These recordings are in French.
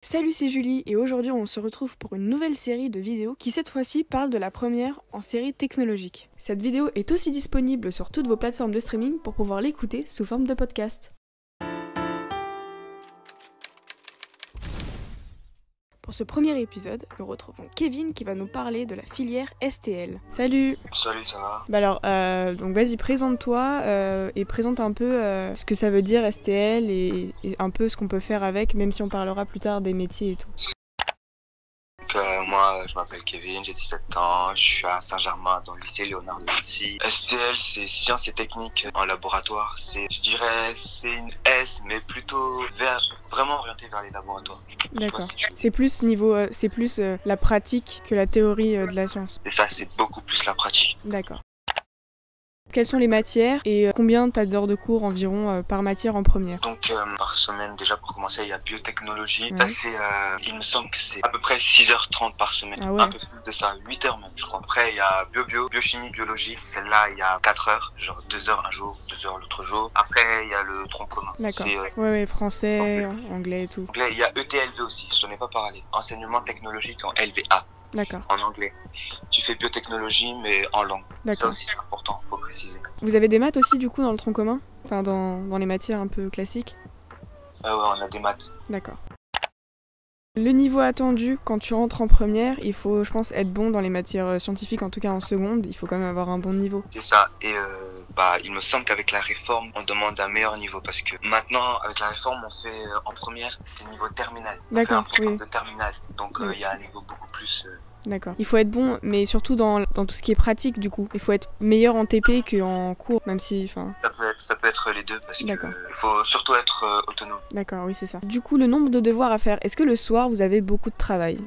Salut, c'est Julie et aujourd'hui on se retrouve pour une nouvelle série de vidéos qui cette fois-ci parle de la première en série technologique. Cette vidéo est aussi disponible sur toutes vos plateformes de streaming pour pouvoir l'écouter sous forme de podcast. Pour ce premier épisode, nous retrouvons Kevin qui va nous parler de la filière STL. Salut! Salut, ça va? Donc vas-y, présente-toi et présente un peu ce que ça veut dire STL et un peu ce qu'on peut faire avec, même si on parlera plus tard des métiers et tout. Moi, je m'appelle Kevin, j'ai 17 ans, je suis à Saint-Germain dans le lycée Léonard de Vinci. STL, c'est sciences et techniques en laboratoire. Je dirais, c'est une S, mais plutôt vraiment orienté vers les laboratoires. D'accord. C'est plus la pratique que la théorie de la science. Et ça, c'est beaucoup plus la pratique. D'accord. Quelles sont les matières et combien t'as d'heures de cours environ par matière en première? Donc par semaine, déjà pour commencer, il y a biotechnologie. Ouais. Ça, il me semble que c'est à peu près 6h30 par semaine. Ah ouais. Un peu plus de ça, 8h même, je crois. Après, il y a biochimie, biologie. Celle-là, il y a 4 heures, genre 2 heures un jour, 2 heures l'autre jour. Après, il y a le tronc commun. D'accord. Ouais, français, anglais et tout. Anglais, il y a ETLV aussi, je n'en ai pas parlé. Enseignement technologique en LVA. D'accord. En anglais. Tu fais biotechnologie, mais en langue. D'accord. Ça aussi, c'est important, faut préciser. Vous avez des maths aussi, du coup, dans le tronc commun? Enfin, dans les matières un peu classiques? Ouais, on a des maths. D'accord. Le niveau attendu, quand tu rentres en première, il faut, je pense, être bon dans les matières scientifiques, en tout cas en seconde, il faut quand même avoir un bon niveau. C'est ça, et il me semble qu'avec la réforme, on demande un meilleur niveau, parce que maintenant, avec la réforme, on fait en première, c'est niveau terminal. D'accord, on fait un programme oui. de terminal, donc Oui. il y a un niveau beaucoup plus... D'accord. Il faut être bon, mais surtout dans tout ce qui est pratique, du coup. Il faut être meilleur en TP qu'en cours, même si, enfin... Ça peut être les deux, parce qu'il D'accord. faut surtout être autonome. D'accord, oui, c'est ça. Du coup, le nombre de devoirs à faire, est-ce que le soir, vous avez beaucoup de travail?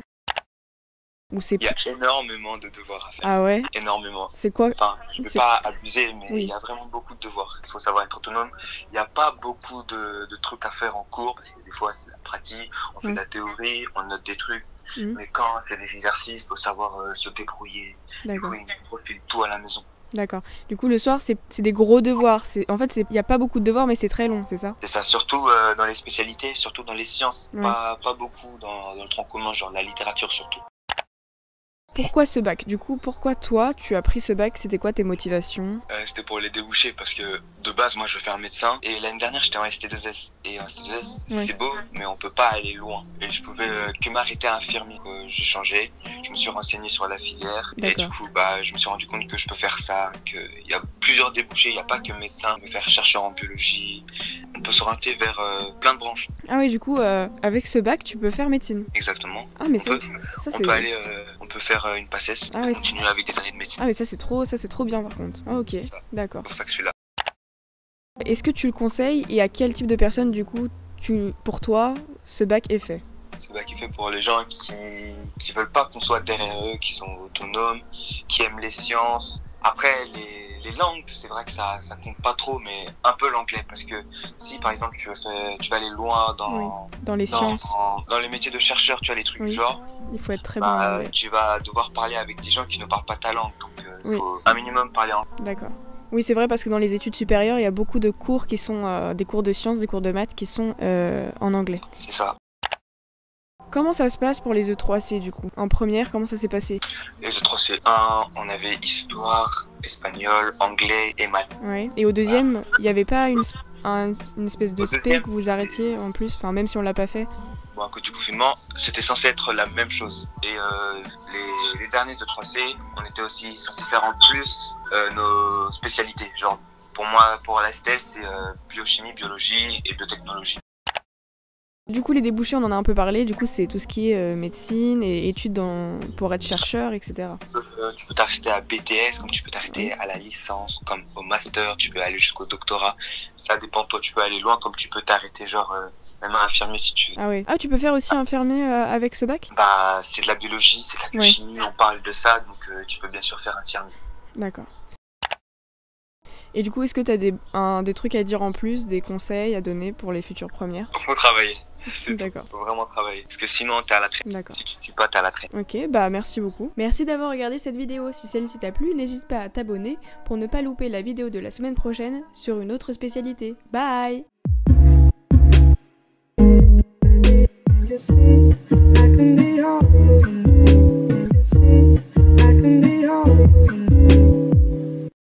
Ou c'est... Il y a énormément de devoirs à faire. Ah ouais? Énormément. C'est quoi? Enfin, je ne peux pas abuser, mais Oui. il y a vraiment beaucoup de devoirs. Il faut savoir être autonome. Il n'y a pas beaucoup de trucs à faire en cours, parce que des fois, c'est la pratique, on fait de la théorie, on note des trucs. Mais quand c'est des exercices, il faut savoir se débrouiller. D'accord. Du coup, on fait tout à la maison. D'accord. Du coup, le soir, c'est des gros devoirs. En fait, il n'y a pas beaucoup de devoirs, mais c'est très long, c'est ça? C'est ça, surtout dans les spécialités, surtout dans les sciences. Ouais. Pas beaucoup dans le tronc commun, genre la littérature surtout. Pourquoi ce bac? Du coup, pourquoi toi, tu as pris ce bac? C'était quoi tes motivations? C'était pour les déboucher, parce que de base, moi, je veux faire médecin. Et l'année dernière, j'étais en ST2S. Et en ST2S, Ouais. c'est beau, mais on peut pas aller loin. Et je pouvais que m'arrêter à infirmier. J'ai changé, je me suis renseigné sur la filière. Et du coup, je me suis rendu compte que je peux faire ça, qu'il y a plusieurs débouchés. Il n'y a pas que médecin. On peut faire chercheur en biologie. On peut s'orienter vers plein de branches. Ah oui, du coup, avec ce bac, tu peux faire médecine. Exactement. Ah, mais On peut faire une PACES, Ah ouais, continuer avec des années de médecine. Ah mais ça c'est trop bien par contre. Ah ok, d'accord. C'est pour ça que je suis là. Est-ce que tu le conseilles et à quel type de personnes du coup, pour toi, ce bac est fait? Ce bac est fait pour les gens qui veulent pas qu'on soit derrière eux, qui sont autonomes, qui aiment les sciences. Après, les langues, c'est vrai que ça compte pas trop, mais un peu l'anglais, parce que si par exemple tu vas aller loin dans les sciences, dans les métiers de chercheur, tu as les trucs du genre, il faut être très bon en anglais. Tu vas devoir parler avec des gens qui ne parlent pas ta langue, donc il faut un minimum parler anglais. D'accord. Oui, c'est vrai parce que dans les études supérieures, il y a beaucoup de cours qui sont des cours de sciences, des cours de maths qui sont en anglais. C'est ça. Comment ça se passe pour les E3C du coup? En première, comment ça s'est passé? Les E3C1, on avait histoire, espagnol, anglais et maths. Ouais. Et au deuxième, il n'y avait pas une espèce de spé que vous arrêtiez en plus, enfin même si on l'a pas fait? Bon, à cause du confinement, c'était censé être la même chose. Et les derniers E3C, on était aussi censé faire en plus nos spécialités. Genre, pour moi, pour la STL, c'est biochimie, biologie et biotechnologie. Du coup, les débouchés, on en a un peu parlé. Du coup, c'est tout ce qui est médecine et études pour être chercheur, etc. Tu peux t'arrêter à BTS, comme tu peux t'arrêter à la licence, comme au master, tu peux aller jusqu'au doctorat. Ça dépend de toi, tu peux aller loin, comme tu peux t'arrêter, genre, même à infirmier si tu veux. Ah oui. Ah, tu peux faire aussi infirmier avec ce bac? C'est de la biologie, c'est de la biochimie, on parle de ça, donc tu peux bien sûr faire infirmier. D'accord. Et du coup, est-ce que tu as des trucs à dire en plus, des conseils à donner pour les futures premières? Faut travailler. D'accord. Faut vraiment travailler. Parce que sinon, t'es à la traîne. D'accord. Si tu ne suis pas, t'es à la traîne. Ok, merci beaucoup. Merci d'avoir regardé cette vidéo. Si celle-ci t'a plu, n'hésite pas à t'abonner pour ne pas louper la vidéo de la semaine prochaine sur une autre spécialité. Bye! your sleep.